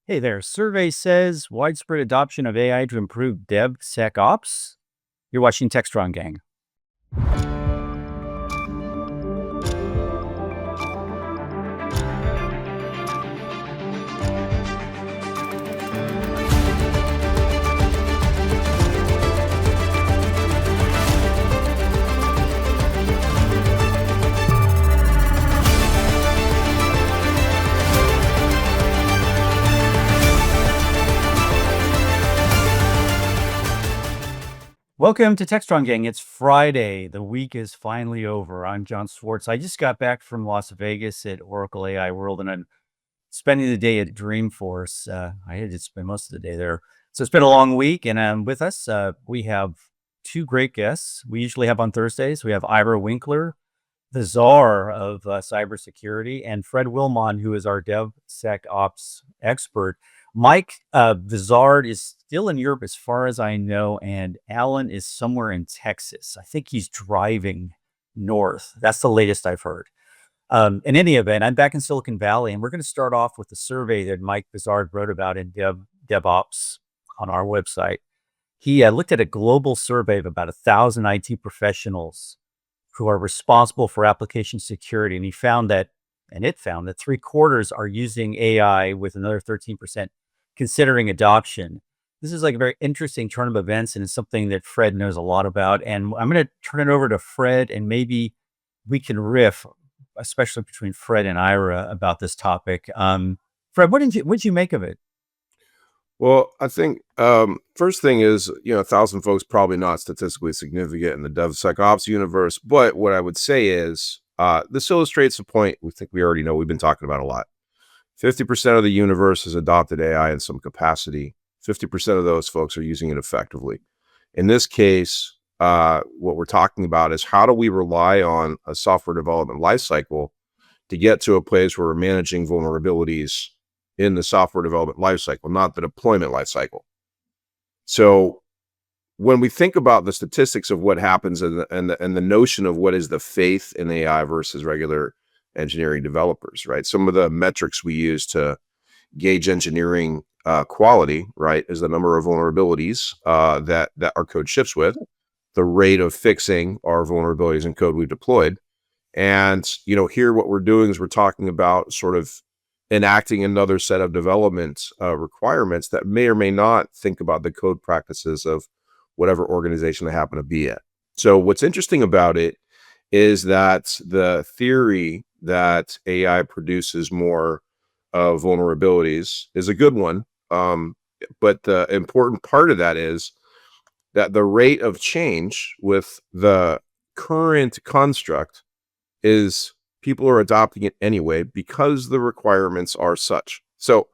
Hey there. Survey says widespread adoption of AI to improve DevSecOps. You're watching Techstrong Gang. Welcome to Techstrong Gang. It's Friday. The week is finally over. I'm John Swartz. I just got back from Las Vegas at Oracle AI World, and I'm spending the day at Dreamforce. I had to spend most of the day there. So it's been a long week, and with us, we have two great guests. We usually have on Thursdays. We have Ira Winkler, the czar of cybersecurity, and Fred Wilmon, who is our DevSecOps expert. Mike Vizard is still in Europe, as far as I know, and Alan is somewhere in Texas. I think he's driving north. That's the latest I've heard. In any event, I'm back in Silicon Valley, and we're going to start off with the survey that Mike Vizard wrote about in DevOps on our website. He looked at a global survey of about 1,000 IT professionals who are responsible for application security, and it found that 3/4 are using AI, with another 13% considering adoption. This is like a very interesting turn of events, and it's something that Fred knows a lot about. And I'm going to turn it over to Fred, and maybe we can riff, especially between Fred and Ira, about this topic. Fred, what did you make of it? Well, I think first thing is, 1,000 folks probably not statistically significant in the DevSecOps universe. But what I would say is this illustrates a point we think we already know we've been talking about a lot. 50% of the universe has adopted AI in some capacity. 50% of those folks are using it effectively. In this case, what we're talking about is how do we rely on a software development lifecycle to get to a place where we're managing vulnerabilities in the software development lifecycle, not the deployment lifecycle. So when we think about the statistics of what happens and the notion of what is the faith in AI versus regular engineering developers, right? Some of the metrics we use to gauge engineering quality, right, is the number of vulnerabilities that our code ships with, the rate of fixing our vulnerabilities in code we've deployed. And, here what we're doing is we're talking about sort of enacting another set of development requirements that may or may not think about the code practices of whatever organization they happen to be at. So what's interesting about it is that the theory that AI produces more vulnerabilities is a good one. But the important part of that is that the rate of change with the current construct is people are adopting it anyway because the requirements are such. So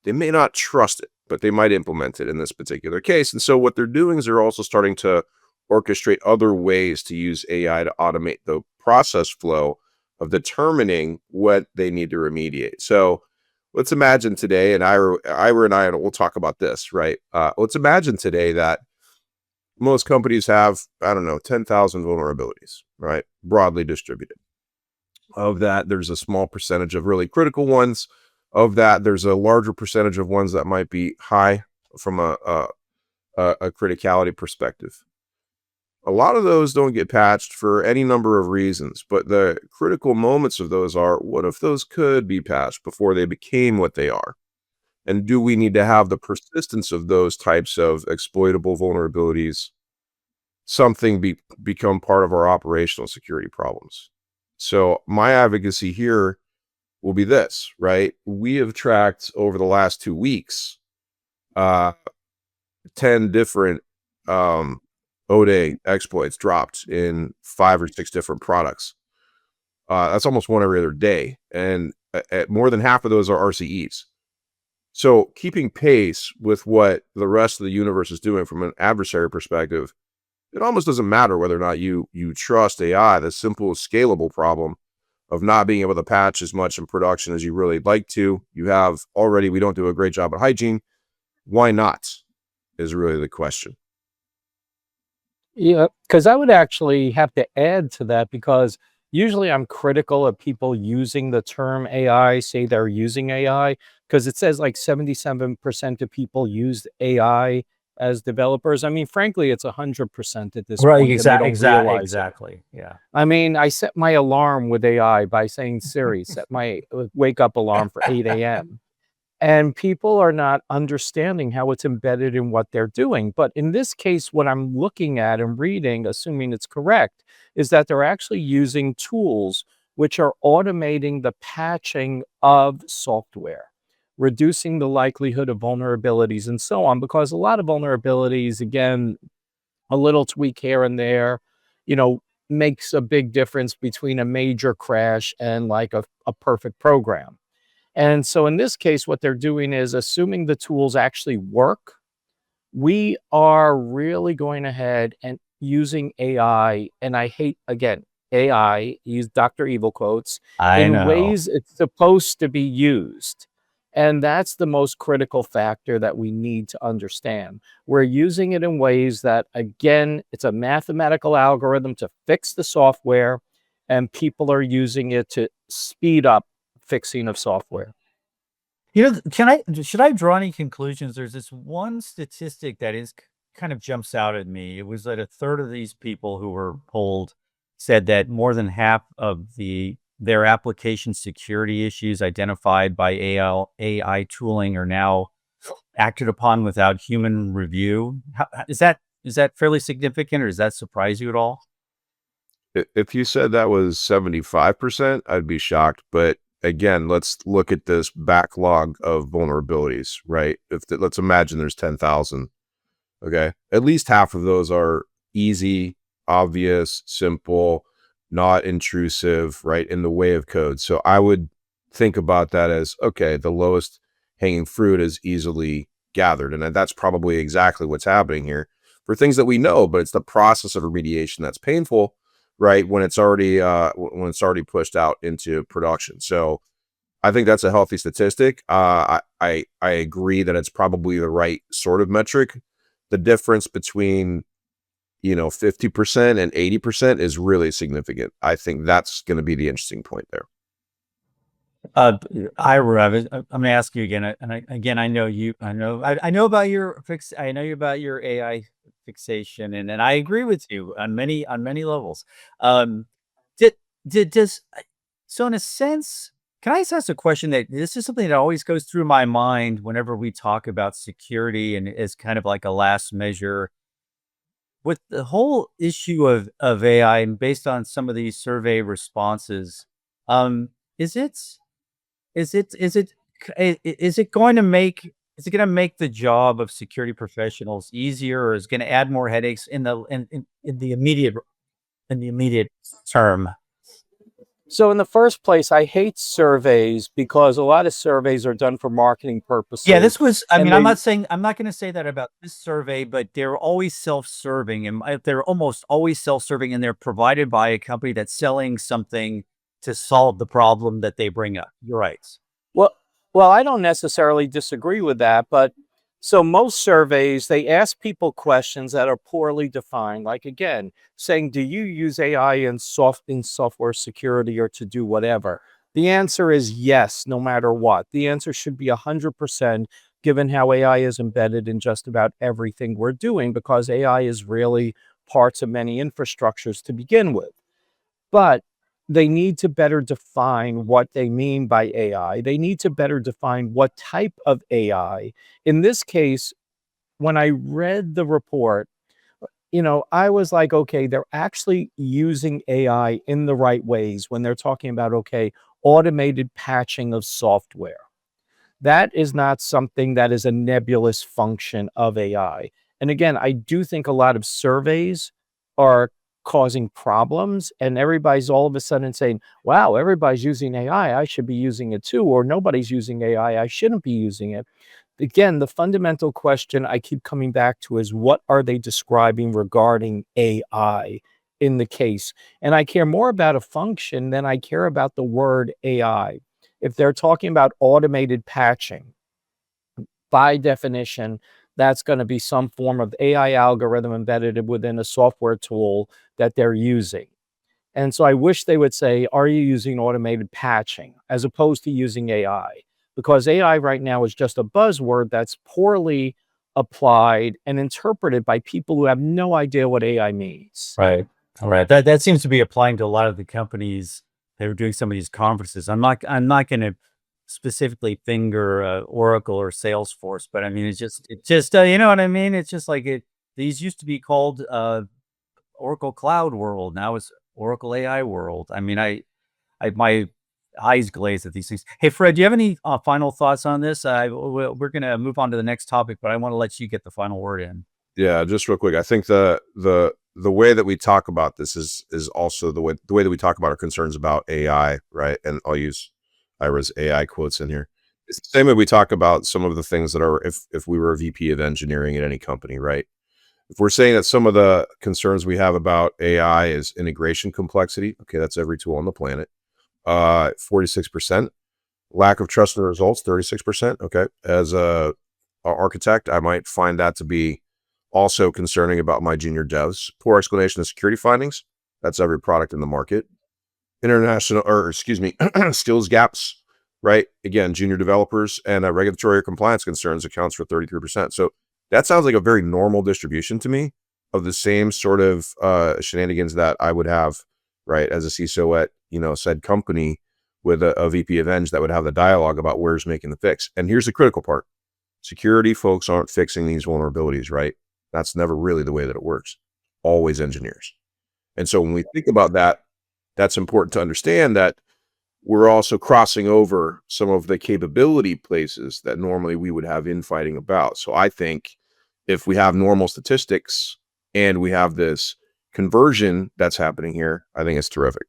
they may not trust it, but they might implement it in this particular case. And so what they're doing is they're also starting to orchestrate other ways to use AI to automate the process flow of determining what they need to remediate. So let's imagine today, and Ira and I will talk about this, right? Let's imagine today that most companies have, 10,000 vulnerabilities, right? Broadly distributed. Of that, there's a small percentage of really critical ones. Of that, there's a larger percentage of ones that might be high from a criticality perspective. A lot of those don't get patched for any number of reasons, but the critical moments of those are, what if those could be patched before they became what they are? And do we need to have the persistence of those types of exploitable vulnerabilities become part of our operational security problems? So my advocacy here will be this, right? We have tracked over the last 2 weeks, 10 different ODA exploits dropped in 5 or 6 different products. That's almost one every other day. And more than half of those are RCEs. So keeping pace with what the rest of the universe is doing from an adversary perspective, it almost doesn't matter whether or not you trust AI. The simple scalable problem of not being able to patch as much in production as you really like to. We don't do a great job at hygiene. Why not is really the question. Yeah, because I would actually have to add to that, because usually I'm critical of people using the term AI, say they're using AI, because it says like 77% of people use AI as developers. I mean, frankly, it's 100% at this Right, point, and they don't realize it. exactly. Yeah. I mean, I set my alarm with AI by saying, Siri, set my wake up alarm for 8 a.m. And people are not understanding how it's embedded in what they're doing. But in this case, what I'm looking at and reading, assuming it's correct, is that they're actually using tools which are automating the patching of software, reducing the likelihood of vulnerabilities and so on. Because a lot of vulnerabilities, again, a little tweak here and there, you know, makes a big difference between a major crash and like a perfect program. And so in this case, what they're doing is assuming the tools actually work, we are really going ahead and using AI, and I hate, again, AI, use Dr. Evil quotes, I in know. ways it's supposed to be used. And that's the most critical factor that we need to understand. We're using it in ways that, again, it's a mathematical algorithm to fix the software, and people are using it to speed up fixing of software. You know, should I draw any conclusions? There's this one statistic that kind of jumps out at me. It was that a third of these people who were polled said that more than half of their application security issues identified by AI tooling are now acted upon without human review. Is that fairly significant, or does that surprise you at all? If you said that was 75%, I'd be shocked. But again, let's look at this backlog of vulnerabilities, right? Let's imagine there's 10,000. Okay. At least half of those are easy, obvious, simple, not intrusive, right? In the way of code. So I would think about that as, okay, the lowest hanging fruit is easily gathered. And that's probably exactly what's happening here for things that we know, but it's the process of remediation that's painful, right? When it's already pushed out into production. So I think that's a healthy statistic. I agree that it's probably the right sort of metric. The difference between 50% and 80% is really significant. I think that's going to be the interesting point there. Ira, I'm going to ask you again, again, I know you, I know about I know you about your AI fixation, and I agree with you on many levels. Um, did does so in a sense, can I just ask a question that this is something that always goes through my mind whenever we talk about security, and as kind of like a last measure with the whole issue of AI, and based on some of these survey responses, um, is it is it is it going to make the job of security professionals easier, or is it going to add more headaches in the immediate term? So in the first place, I hate surveys because a lot of surveys are done for marketing Yeah, this purposes. was, I And mean, they I'm not going to say that about this survey, but they're always self-serving, and they're almost always self-serving, and they're provided by a company that's selling something to solve the problem that they bring up. You're right. Well, well, I don't necessarily disagree with that, but so most surveys, they ask people questions that are poorly defined. Like again, saying, do you use AI in software security or to do whatever? The answer is yes, no matter what. The answer should be 100% given how AI is embedded in just about everything we're doing, because AI is really parts of many infrastructures to begin with. But they need to better define what they mean by AI. They need to better define what type of AI. In this case, when I read the report, I was like, okay, they're actually using AI in the right ways when they're talking about, okay, automated patching of software. That is not something that is a nebulous function of AI. And again, I do think a lot of surveys are causing problems, and everybody's all of a sudden saying, wow, everybody's using AI, I should be using it too, or nobody's using AI, I shouldn't be using it. Again, the fundamental question I keep coming back to is, what are they describing regarding AI in the case? And I care more about a function than I care about the word AI. If they're talking about automated patching, by definition, that's going to be some form of AI algorithm embedded within a software tool that they're using. And so I wish they would say, are you using automated patching as opposed to using AI? because AI right now is just a buzzword that's poorly applied and interpreted by people who have no idea what AI means. Right. All right. That seems to be applying to a lot of the companies that are doing some of these conferences. I'm not going to specifically finger Oracle or Salesforce, but I mean it's just you know what I mean. It's just like it. These used to be called Oracle Cloud World. Now it's Oracle AI World. I mean, I my eyes glaze at these things. Hey, Fred, do you have any final thoughts on this? We're going to move on to the next topic, but I want to let you get the final word in. Yeah, just real quick. I think the way that we talk about this is also the way that we talk about our concerns about AI, right? And I'll use Ira's AI quotes in here. It's the same way we talk about some of the things that are if we were a VP of engineering at any company, right? If we're saying that some of the concerns we have about AI is integration complexity, okay, that's every tool on the planet. 46%. Lack of trust in the results, 36%. Okay. As a architect, I might find that to be also concerning about my junior devs. Poor explanation of security findings. That's every product in the market. Skills gaps, right? Again, junior developers and regulatory or compliance concerns accounts for 33%. So that sounds like a very normal distribution to me of the same sort of shenanigans that I would have, right, as a CISO at, said company with a VP of Eng that would have the dialogue about where's making the fix. And here's the critical part. Security folks aren't fixing these vulnerabilities, right? That's never really the way that it works. Always engineers. And so when we think about that, that's important to understand that we're also crossing over some of the capability places that normally we would have infighting about. So I think if we have normal statistics and we have this conversion that's happening here, I think it's terrific.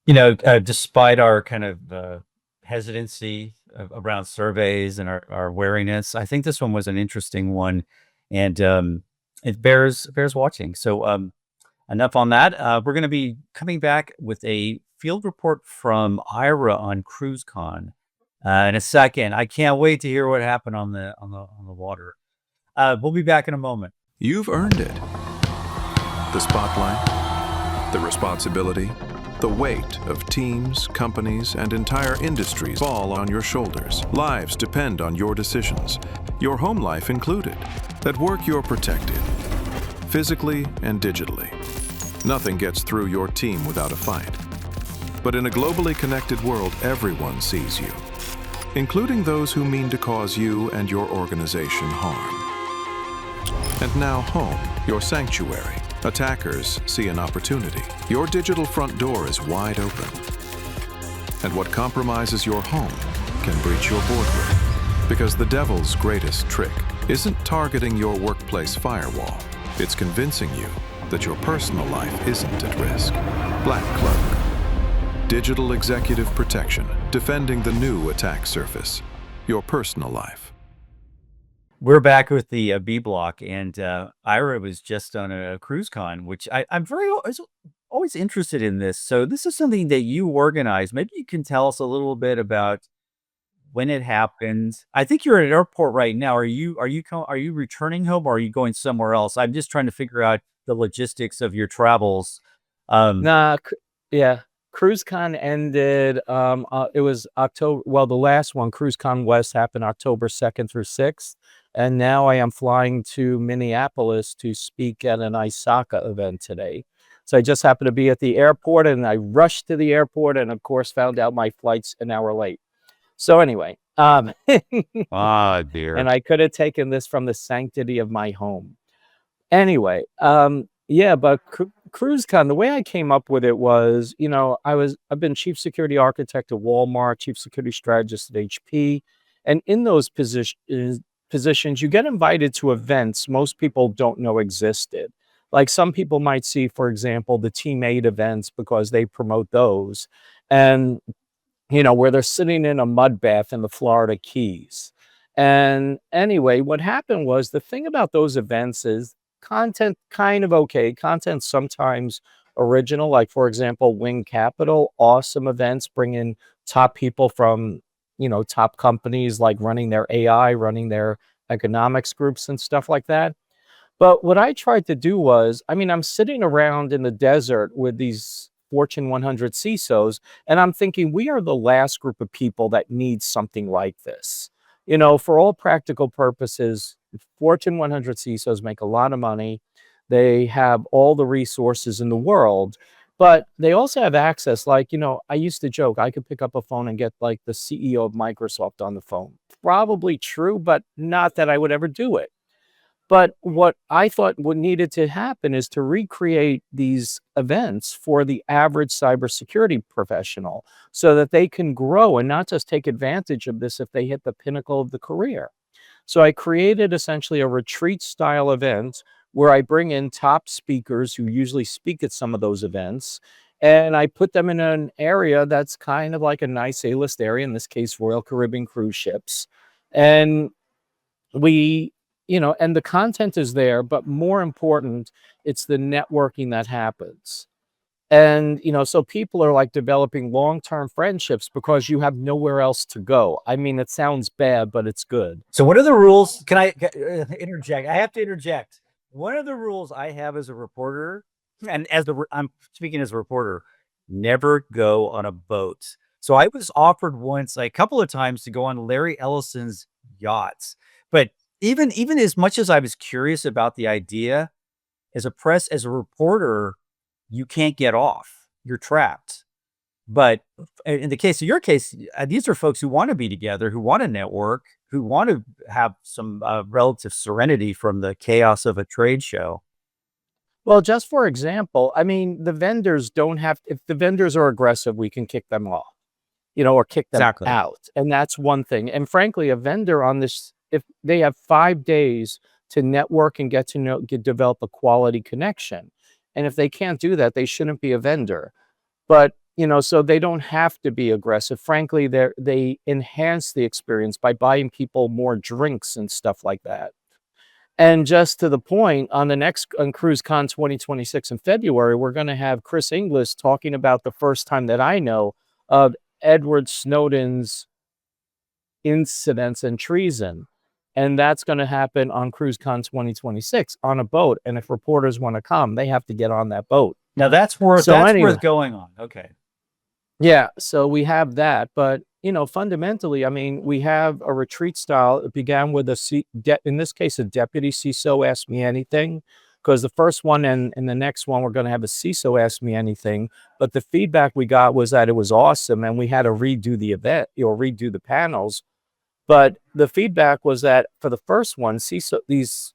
Despite our kind of hesitancy around surveys and our wariness, I think this one was an interesting one, and it bears watching. So enough on that. We're going to be coming back with a field report from Ira on CruiseCon in a second. I can't wait to hear what happened on the water. We'll be back in a moment. You've earned it. The spotlight, the responsibility, the weight of teams, companies, and entire industries fall on your shoulders. Lives depend on your decisions, your home life included. At work, you're protected, physically and digitally. Nothing gets through your team without a fight. But in a globally connected world, everyone sees you, including those who mean to cause you and your organization harm. And now home, your sanctuary. Attackers see an opportunity. Your digital front door is wide open. And what compromises your home can breach your boardroom. Because the devil's greatest trick isn't targeting your workplace firewall. It's convincing you that your personal life isn't at risk. Black Cloak. Digital executive protection, defending the new attack surface. Your personal life. We're back with the B block, and Ira was just on a CruiseCon, which I'm always interested in this. So this is something that you organized. Maybe you can tell us a little bit about when it happened. I think you're at an airport right now. Are you returning home, or are you going somewhere else? I'm just trying to figure out the logistics of your travels. Yeah. CruiseCon ended, it was October, well, the last one, CruiseCon West, happened October 2nd through 6th. And now I am flying to Minneapolis to speak at an ISACA event today. So I just happened to be at the airport, and I rushed to the airport and, of course, found out my flight's an hour late. So anyway, Dear. and I could have taken this from the sanctity of my home. Anyway, yeah, but CruiseCon, the way I came up with it was, I've been chief security architect at Walmart, chief security strategist at HP, and in those positions, you get invited to events most people don't know existed. Like some people might see, for example, the Team 8 events because they promote those, and where they're sitting in a mud bath in the Florida Keys. And anyway, what happened was, the thing about those events is content kind of okay. Content sometimes original, like for example, Wing Capital, awesome events, bring in top people from, top companies, like running their AI, running their economics groups and stuff like that. But what I tried to do was, I'm sitting around in the desert with these Fortune 100 CISOs. And I'm thinking we are the last group of people that need something like this. For all practical purposes, Fortune 100 CISOs make a lot of money. They have all the resources in the world, but they also have access. Like, I used to joke, I could pick up a phone and get like the CEO of Microsoft on the phone. Probably true, but not that I would ever do it. But what I thought what needed to happen is to recreate these events for the average cybersecurity professional so that they can grow and not just take advantage of this if they hit the pinnacle of the career. So I created essentially a retreat style event where I bring in top speakers who usually speak at some of those events. And I put them in an area that's kind of like a nice A-list area, in this case, Royal Caribbean cruise ships. And we, and the content is there, but more important, it's the networking that happens. And, so people are like developing long-term friendships because you have nowhere else to go. I mean, it sounds bad, but it's good. So what are the rules? Can I interject? I have to interject. One of the rules I have as a reporter, and I'm speaking as a reporter, never go on a boat. So I was offered once, like, a couple of times, to go on Larry Ellison's yachts. But even as much as I was curious about the idea, as a reporter, you can't get off. You're trapped. But in the case of your case, these are folks who want to be together, who want to network, who want to have some relative serenity from the chaos of a trade show. Well, just for example, I mean, the vendors don't have, if the vendors are aggressive, we can kick them off, or kick them Exactly. out. And that's one thing. And frankly, a vendor on this, if they have 5 days to network and develop a quality connection. And if they can't do that, they shouldn't be a vendor. But, so they don't have to be aggressive. Frankly, they enhance the experience by buying people more drinks and stuff like that. And just to the point, on CruiseCon 2026 in February, we're going to have Chris Inglis talking about the first time that I know of Edward Snowden's incidents and treason. And that's going to happen on CruiseCon 2026 on a boat. And if reporters want to come, they have to get on that boat. Now that's worth going on. Okay. Yeah, so we have that, but fundamentally, I mean, we have a retreat style. It began with in this case, a deputy CISO asked me anything, because the first one and the next one, we're going to have a CISO ask me anything. But the feedback we got was that it was awesome, and we had to redo the event, redo the panels. But the feedback was that for the first one,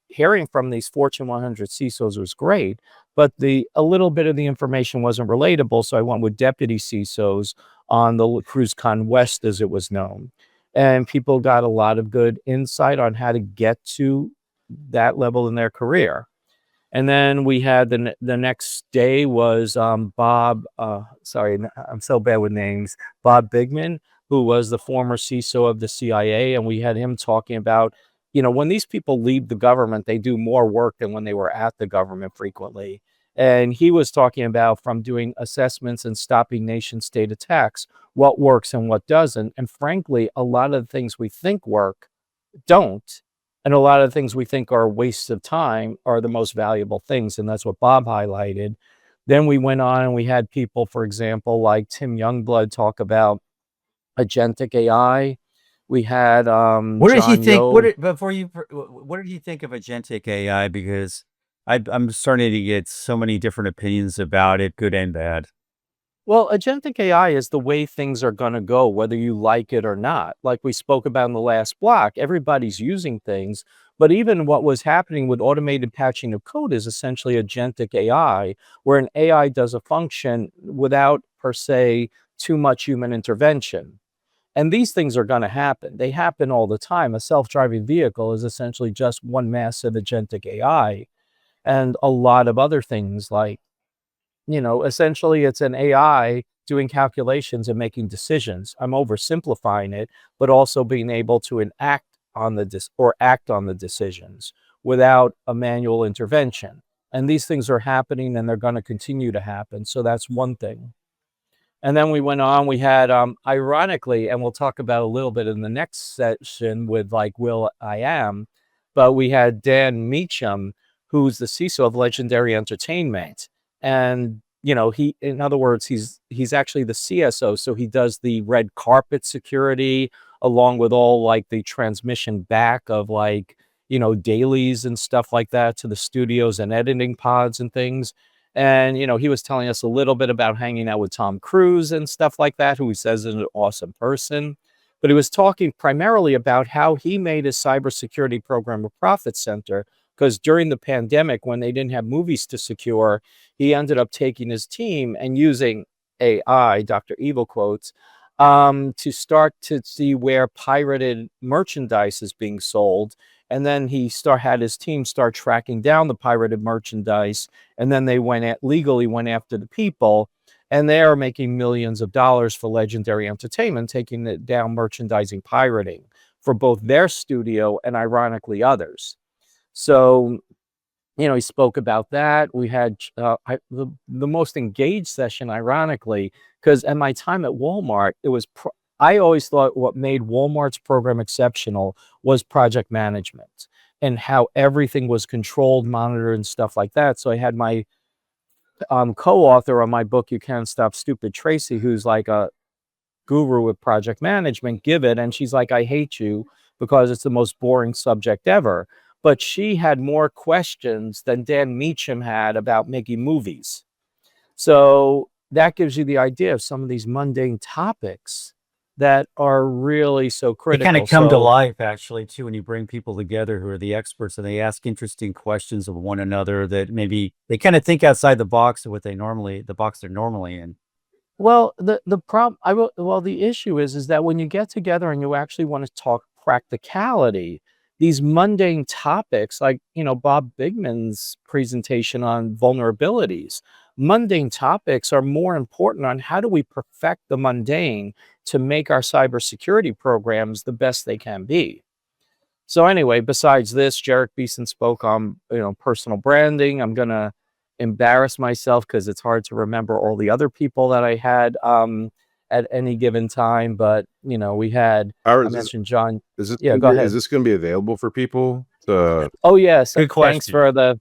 hearing from these Fortune 100 CISOs was great, but a little bit of the information wasn't relatable. So I went with deputy CISOs on the CruiseCon West, as it was known. And people got a lot of good insight on how to get to that level in their career. And then we had the next day was Bob, sorry, I'm so bad with names, Bob Bigman, who was the former CISO of the CIA. And we had him talking about, when these people leave the government, they do more work than when they were at the government frequently. And he was talking about, from doing assessments and stopping nation state attacks, what works and what doesn't. And frankly, a lot of the things we think work don't. And a lot of the things we think are wastes of time are the most valuable things. And that's what Bob highlighted. Then we went on and we had people, for example, like Tim Youngblood, talk about agentic AI. We had what did he John think? Yo. What did he think of agentic AI? Because I'm starting to get so many different opinions about it, good and bad. Well, agentic AI is the way things are going to go, whether you like it or not. Like we spoke about in the last block, everybody's using things, but even what was happening with automated patching of code is essentially agentic AI, where an AI does a function without, per se, too much human intervention. And these things are going to happen. They happen all the time. A self-driving vehicle is essentially just one massive agentic AI, and a lot of other things like, essentially it's an AI doing calculations and making decisions. I'm oversimplifying it, but also being able to act on the decisions without a manual intervention. And these things are happening, and they're going to continue to happen. So that's one thing. And then we went on, we had, ironically, and we'll talk about a little bit in the next session with like Will I Am, but we had Dan Meacham, who's the CISO of Legendary Entertainment. And, in other words, he's actually the CSO, so he does the red carpet security along with all like the transmission back of like, dailies and stuff like that to the studios and editing pods and things. And, he was telling us a little bit about hanging out with Tom Cruise and stuff like that, who he says is an awesome person. But he was talking primarily about how he made his cybersecurity program a profit center, because during the pandemic, when they didn't have movies to secure, he ended up taking his team and using AI, Dr. Evil quotes, to start to see where pirated merchandise is being sold. And then he had his team start tracking down the pirated merchandise. And then they legally went after the people. And they are making millions of dollars for Legendary Entertainment, taking it down merchandising pirating for both their studio and ironically others. So, he spoke about that. We had the most engaged session, ironically, because at my time at Walmart, I always thought what made Walmart's program exceptional was project management and how everything was controlled, monitored, and stuff like that. So I had my co-author on my book, You Can't Stop Stupid, Tracy, who's like a guru with project management, give it. And she's like, I hate you because it's the most boring subject ever. But she had more questions than Dan Meacham had about making movies. So that gives you the idea of some of these mundane topics that are really so They critical. kind of come to life actually too when you bring people together who are the experts and they ask interesting questions of one another that maybe they kind of think outside the box of the box they're normally in. Well, the issue is that when you get together and you actually want to talk practicality, these mundane topics, like, Bob Bigman's presentation on vulnerabilities, mundane topics are more important on how do we perfect the mundane to make our cybersecurity programs the best they can be. So anyway, besides this, Jarek Beeson spoke on, personal branding. I'm going to embarrass myself because it's hard to remember all the other people that I had at any given time. But, we had, I mentioned John. Go ahead. Is this going to be available for people to? Oh, yes. Good Thanks question. for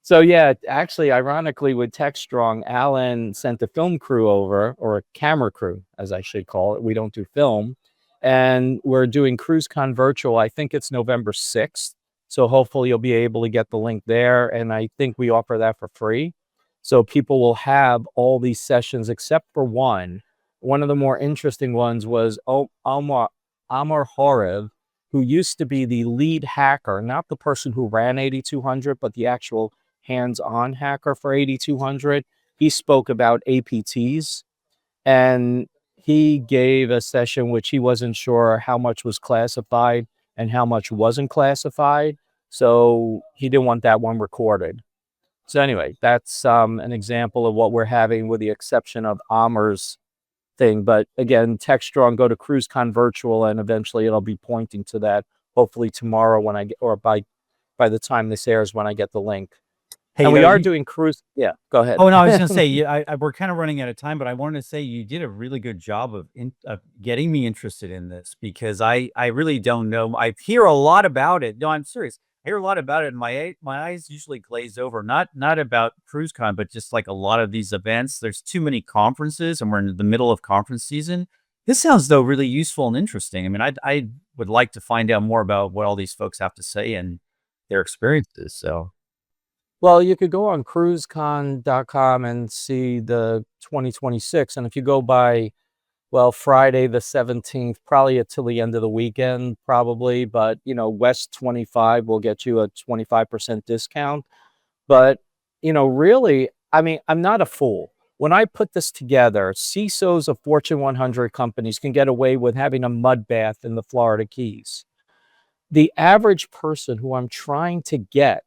so yeah, actually, ironically, with Techstrong, Alan sent a film crew over, or a camera crew, as I should call it. We don't do film. And we're doing CruiseCon virtual. I think it's November 6th. So hopefully you'll be able to get the link there. And I think we offer that for free. So people will have all these sessions except for one. One of the more interesting ones was Amar Horev, who used to be the lead hacker, not the person who ran 8200, but the actual hands-on hacker for 8200. He spoke about APTs, and he gave a session which he wasn't sure how much was classified and how much wasn't classified. So he didn't want that one recorded. So anyway, that's an example of what we're having with the exception of Amar's thing. But again, Techstrong, go to CruiseCon virtual, and eventually it'll be pointing to that. Hopefully tomorrow when I get, or by the time this airs, when I get the link. Hey, and we are doing cruise. Yeah, go ahead. Oh, no, I was going to say, we're kind of running out of time, but I wanted to say you did a really good job of getting me interested in this because I really don't know. I hear a lot about it. No, I'm serious. I hear a lot about it, and my eyes usually glaze over. Not about CruiseCon, but just like a lot of these events. There's too many conferences, and we're in the middle of conference season. This sounds though really useful and interesting. I mean, I would like to find out more about what all these folks have to say and their experiences. So. Well, you could go on cruisecon.com and see the 2026. And if you go by, Friday the 17th, probably until the end of the weekend, probably. But, West 25 will get you a 25% discount. But, really, I mean, I'm not a fool. When I put this together, CISOs of Fortune 100 companies can get away with having a mud bath in the Florida Keys. The average person who I'm trying to get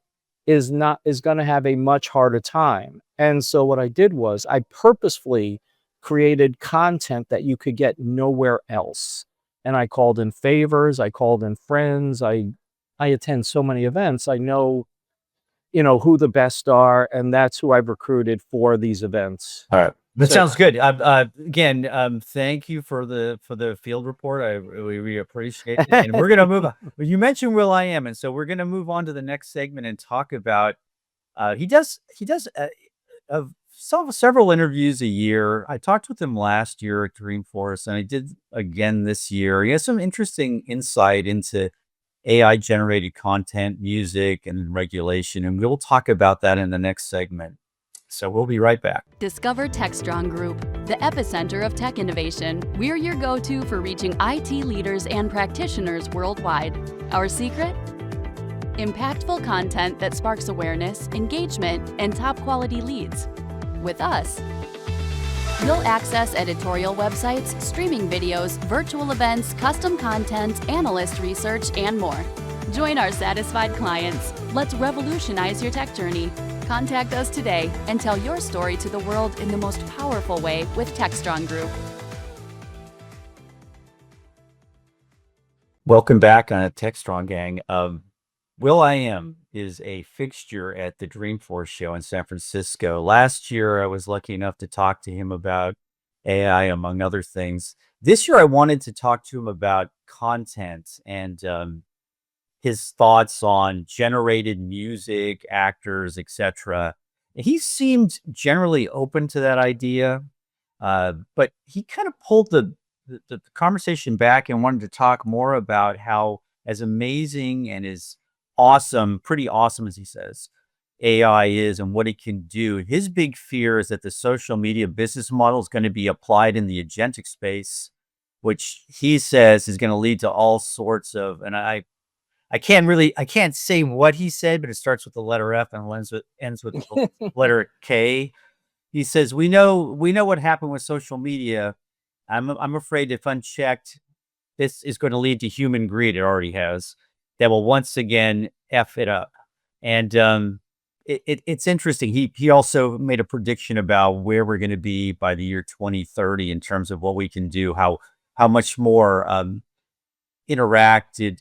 is going to have a much harder time. And so what I did was I purposefully created content that you could get nowhere else. And I called in favors, I called in friends, I attend so many events. I know, who the best are, and that's who I've recruited for these events. All right. That sounds good. Again, thank you for the field report. We appreciate it. And we're going to move on. You mentioned will.i.am, and so we're going to move on to the next segment and talk about. He does several interviews a year. I talked with him last year at Dreamforce, and I did again this year. He has some interesting insight into AI generated content, music, and regulation, and we'll talk about that in the next segment. So we'll be right back. Discover Techstrong Group, the epicenter of tech innovation. We're your go-to for reaching IT leaders and practitioners worldwide. Our secret? Impactful content that sparks awareness, engagement, and top-quality leads. With us, you'll access editorial websites, streaming videos, virtual events, custom content, analyst research, and more. Join our satisfied clients. Let's revolutionize your tech journey. Contact us today and tell your story to the world in the most powerful way with Techstrong Group. Welcome back on a Techstrong Gang. will.i.am is a fixture at the Dreamforce show in San Francisco. Last year, I was lucky enough to talk to him about AI, among other things. This year, I wanted to talk to him about content and his thoughts on generated music, actors, etc. He seemed generally open to that idea, but he kind of pulled the conversation back and wanted to talk more about how as amazing and as awesome, pretty awesome as he says, AI is and what it can do. His big fear is that the social media business model is going to be applied in the agentic space, which he says is going to lead to all sorts of, and I can't say what he said, but it starts with the letter F and ends with the letter K. He says, we know what happened with social media. I'm afraid if unchecked, this is going to lead to human greed. It already has. That will once again F it up. And it's interesting. He also made a prediction about where we're going to be by the year 2030 in terms of what we can do, how much more interactive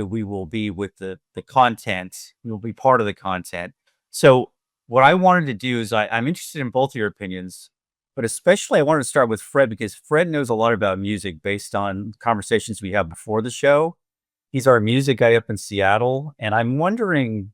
we will be with the content. We will be part of the content. So what I wanted to do is I'm interested in both of your opinions, but especially I wanted to start with Fred because Fred knows a lot about music based on conversations we have before the show. He's our music guy up in Seattle. And I'm wondering,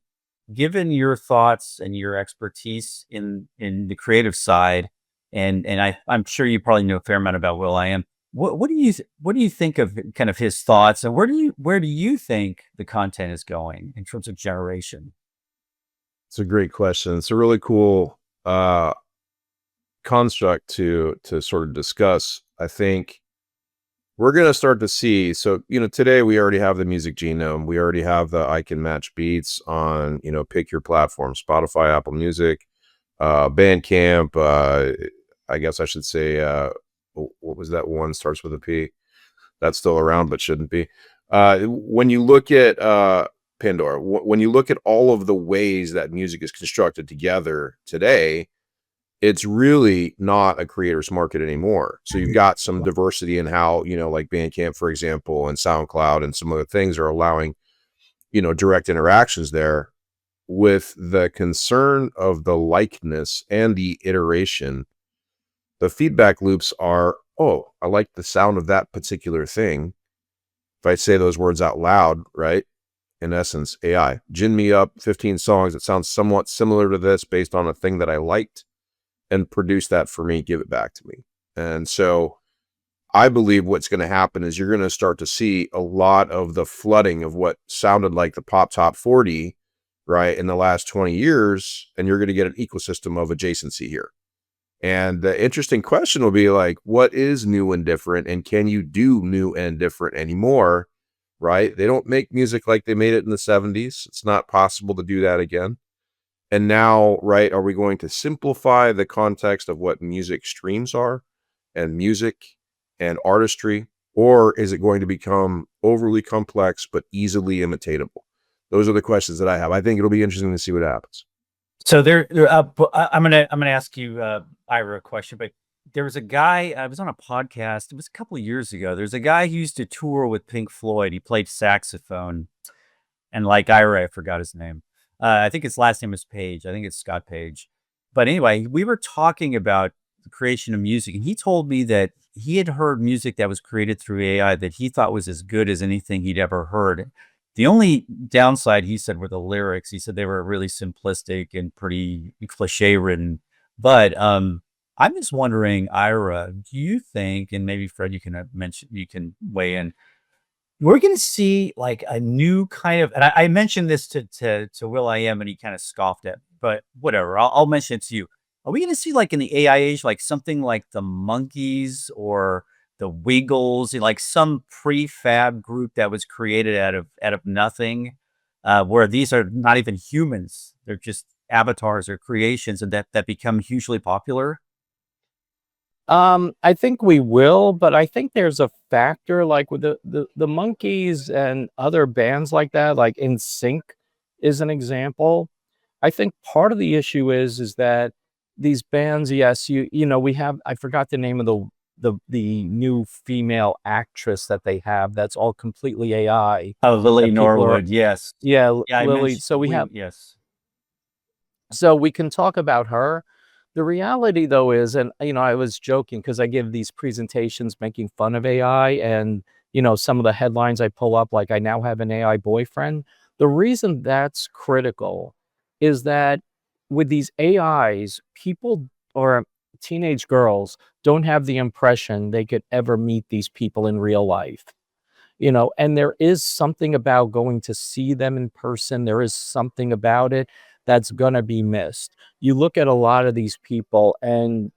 given your thoughts and your expertise in the creative side, and I'm sure you probably know a fair amount about will.i.am. What do you think of kind of his thoughts, and where do you think the content is going in terms of generation? It's a great question. It's a really cool construct to sort of discuss. I think we're going to start to see, so, today we already have the music genome. We already have the I can match beats on, pick your platform, Spotify, Apple Music, Bandcamp. I guess I should say, what was that one? Starts with a P. That's still around, but shouldn't be. When you look at Pandora, when you look at all of the ways that music is constructed together today, it's really not a creator's market anymore. So you've got some diversity in how, like Bandcamp, for example, and SoundCloud and some other things are allowing, direct interactions there. With the concern of the likeness and the iteration, the feedback loops are, oh, I like the sound of that particular thing. If I say those words out loud, right? In essence, AI, gin me up 15 songs that sound somewhat similar to this based on a thing that I liked, and produce that for me, give it back to me. And so I believe what's going to happen is you're going to start to see a lot of the flooding of what sounded like the pop top 40, right, in the last 20 years, and you're going to get an ecosystem of adjacency here. And the interesting question will be like, what is new and different, and can you do new and different anymore, right? They don't make music like they made it in the 70s. It's not possible to do that again. And now, right, are we going to simplify the context of what music streams are and music and artistry, or is it going to become overly complex but easily imitatable? Those are the questions that I have. I think it'll be interesting to see what happens. So I'm gonna ask you, Ira, a question. But there was a guy, I was on a podcast. It was a couple of years ago. There's a guy who used to tour with Pink Floyd. He played saxophone, and like Ira, I forgot his name. I think his last name is Page. I think it's Scott Page. But anyway, we were talking about the creation of music, and he told me that he had heard music that was created through AI that he thought was as good as anything he'd ever heard. The only downside, he said, were the lyrics. He said they were really simplistic and pretty cliche written. But I'm just wondering, Ira, do you think, and maybe Fred, you can you can weigh in, we're going to see like a new kind of, and I mentioned this to Will I Am, and he kind of scoffed at, but whatever. I'll mention it to you. Are we going to see like in the AI age, like something like the Monkeys or the Wiggles, like some prefab group that was created out of nothing, where these are not even humans; they're just avatars or creations, and that become hugely popular? I think we will, but I think there's a factor like with the Monkees and other bands like that, like In Sync is an example. I think part of the issue is that these bands, yes, we have, I forgot the name of the new female actress that they have that's all completely AI Oh, Lily that people are, Norwood, yes. yeah, Yeah, I Lily. mentioned So we have, yes. so we can talk about her. The reality though is, and I was joking because I give these presentations making fun of AI, and some of the headlines I pull up, like I now have an AI boyfriend. The reason that's critical is that with these AIs, people or teenage girls don't have the impression they could ever meet these people in real life. And there is something about going to see them in person. There is something about it that's gonna be missed. You look at a lot of these people and,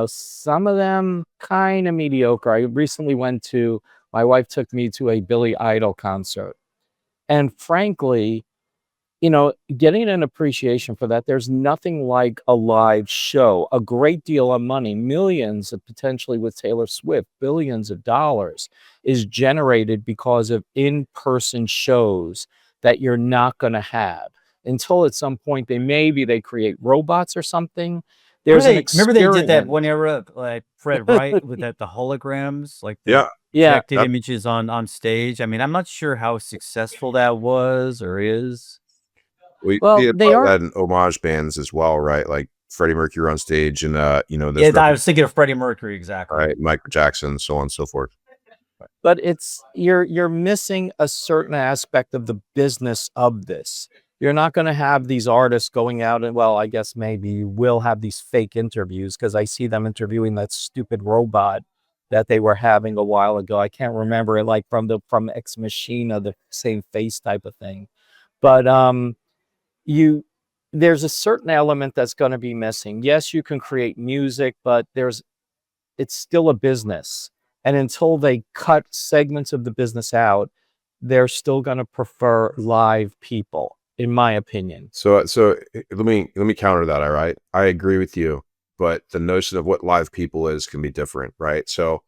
some of them kinda mediocre. I recently my wife took me to a Billy Idol concert, and frankly, getting an appreciation for that, there's nothing like a live show, a great deal of money, millions of potentially with Taylor Swift, billions of dollars is generated because of in-person shows that you're not going to have until at some point they create robots or something. There's an Remember they did that experience. one era, like Fred, right? With that the holograms, like the Yeah, Yeah. projected images on stage. I mean, I'm not sure how successful that was or is. we see Well, it they are. that in homage bands as well, right? Like Freddie Mercury on stage, and Yeah, this I was thinking of Freddie Mercury exactly. right, Michael Jackson, so on and so forth. But it's you're missing a certain aspect of the business of this. You're not gonna have these artists going out and, well, I guess maybe you will have these fake interviews because I see them interviewing that stupid robot that they were having a while ago. I can't remember it, like from Ex Machina, the same face type of thing. But you there's a certain element that's gonna be missing. Yes, you can create music, but it's still a business. And until they cut segments of the business out, they're still going to prefer live people, in my opinion. So let me counter that. All right, I agree with you, but the notion of what live people is can be different, right? So,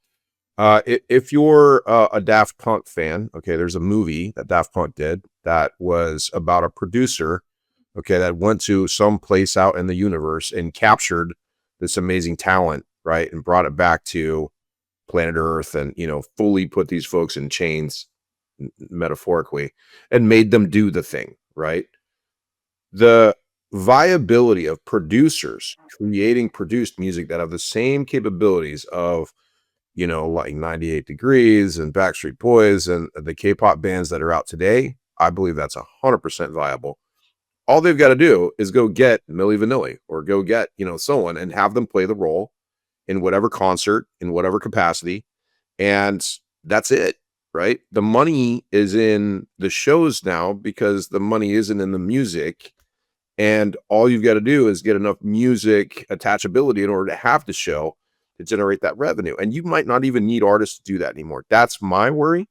if you're a Daft Punk fan, okay, there's a movie that Daft Punk did that was about a producer, okay, that went to some place out in the universe and captured this amazing talent, right, and brought it back to planet Earth, and fully put these folks in chains, metaphorically, and made them do the thing, right? The viability of producers creating produced music that have the same capabilities of, like 98 Degrees and Backstreet Boys and the K-pop bands that are out today, I believe that's 100% viable. All they've got to do is go get Milli Vanilli or go get, someone, and have them play the role in whatever concert, in whatever capacity, and that's it, right? The money is in the shows now because the money isn't in the music, and all you've got to do is get enough music attachability in order to have the show to generate that revenue. And you might not even need artists to do that anymore. That's my worry.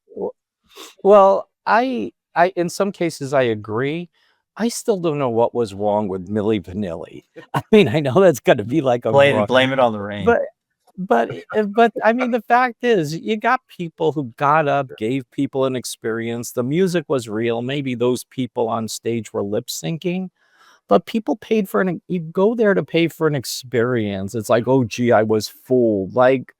Well, I in some cases I agree. I still don't know what was wrong with Milli Vanilli. I mean, I know that's going to be like a wrong, Blame it on the rain. but I mean, the fact is, you got people who got up, gave people an experience. The music was real. Maybe those people on stage were lip syncing, but people paid for you go there to pay for an experience. It's like, oh, gee, I was fooled. Like,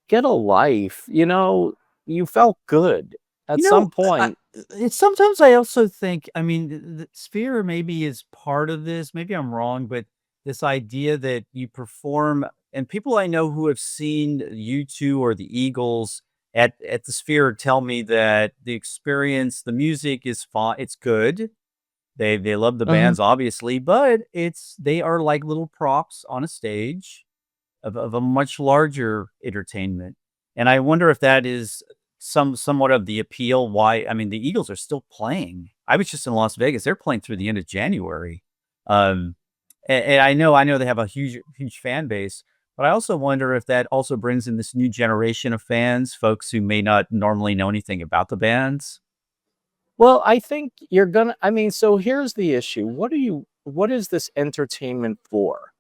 get a life. You felt good at You some know, point. it's sometimes I also think, I mean, the sphere maybe is part of this. Maybe I'm wrong, but this idea that you perform, and people I know who have seen U2 or the Eagles at the sphere tell me that the experience, the music is fine, it's good, They love the Uh-huh. bands, obviously, but they are like little props on a stage of a much larger entertainment. And I wonder if that is somewhat of the appeal why I mean, the Eagles are still playing. I was just in Las Vegas. They're playing through the end of January. Um, and I know they have a huge fan base, but I also wonder if that also brings in this new generation of fans, folks who may not normally know anything about the bands. Well, I think you're gonna I mean, so here's the issue. What is this entertainment for?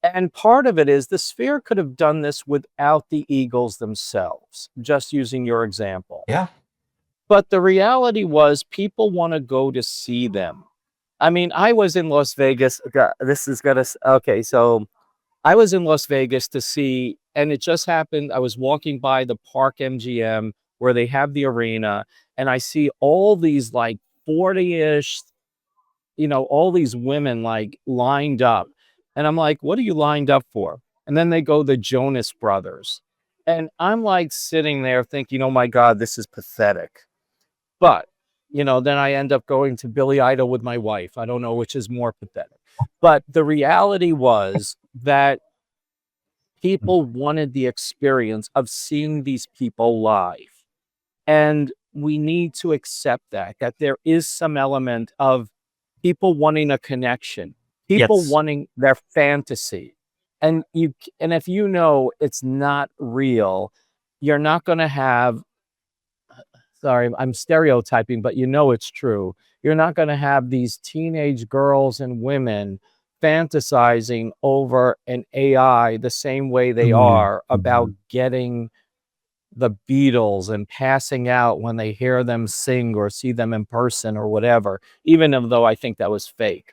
And part of it is the Sphere could have done this without the Eagles themselves, just using your example. Yeah. But the reality was people want to go to see them. I mean, I was in Las Vegas. This is gonna. Okay, so I was in Las Vegas to see, and it just happened. I was walking by the Park MGM where they have the arena, and I see all these like 40-ish, all these women like lined up. And I'm like, what are you lined up for? And then they go the Jonas Brothers. And I'm like sitting there thinking, oh my God, this is pathetic. But, then I end up going to Billy Idol with my wife. I don't know which is more pathetic. But the reality was that people wanted the experience of seeing these people live. And we need to accept that there is some element of people wanting a connection, people Yes. wanting their fantasy. And if it's not real, you're not going to have, sorry, I'm stereotyping, but it's true. You're not going to have these teenage girls and women fantasizing over an AI the same way they are about getting the Beatles and passing out when they hear them sing or see them in person or whatever, even though I think that was fake.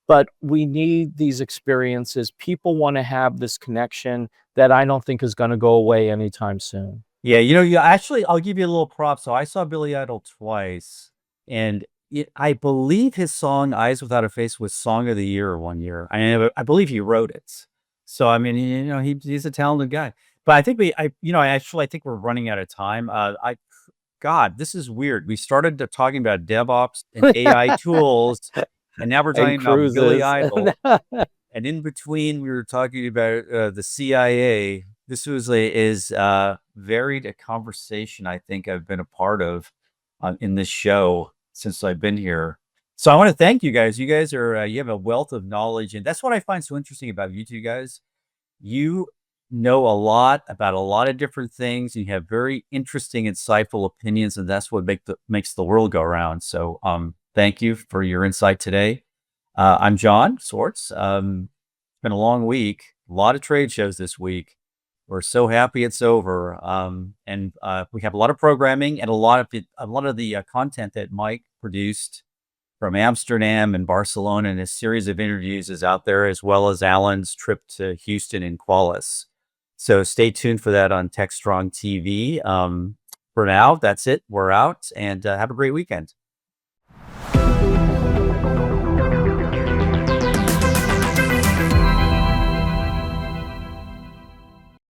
But we need these experiences. People want to have this connection that I don't think is going to go away anytime soon. Yeah, actually, I'll give you a little prop. So I saw Billy Idol twice, and I believe his song "Eyes Without a Face" was Song of the Year one year. I believe he wrote it. So I mean, he's a talented guy. But I think I think we're running out of time. God, this is weird. We started talking about DevOps and AI tools, and now we're And talking about Billy cruises. Idol. And in between, we were talking about the CIA. This was varied a conversation I think I've been a part of in this show since I've been here. So I want to thank you guys. You guys you have a wealth of knowledge, and that's what I find so interesting about you two guys. You know a lot about a lot of different things. You have very interesting, insightful opinions, and that's what makes the world go around. So thank you for your insight today. I'm John Swartz. It's been a long week, a lot of trade shows this week. We're so happy it's over, and we have a lot of programming and a lot of the content that Mike produced from Amsterdam and Barcelona, and a series of interviews is out there, as well as Alan's trip to Houston and Qualis. So stay tuned for that on Techstrong TV. For now, that's it. We're out, and have a great weekend.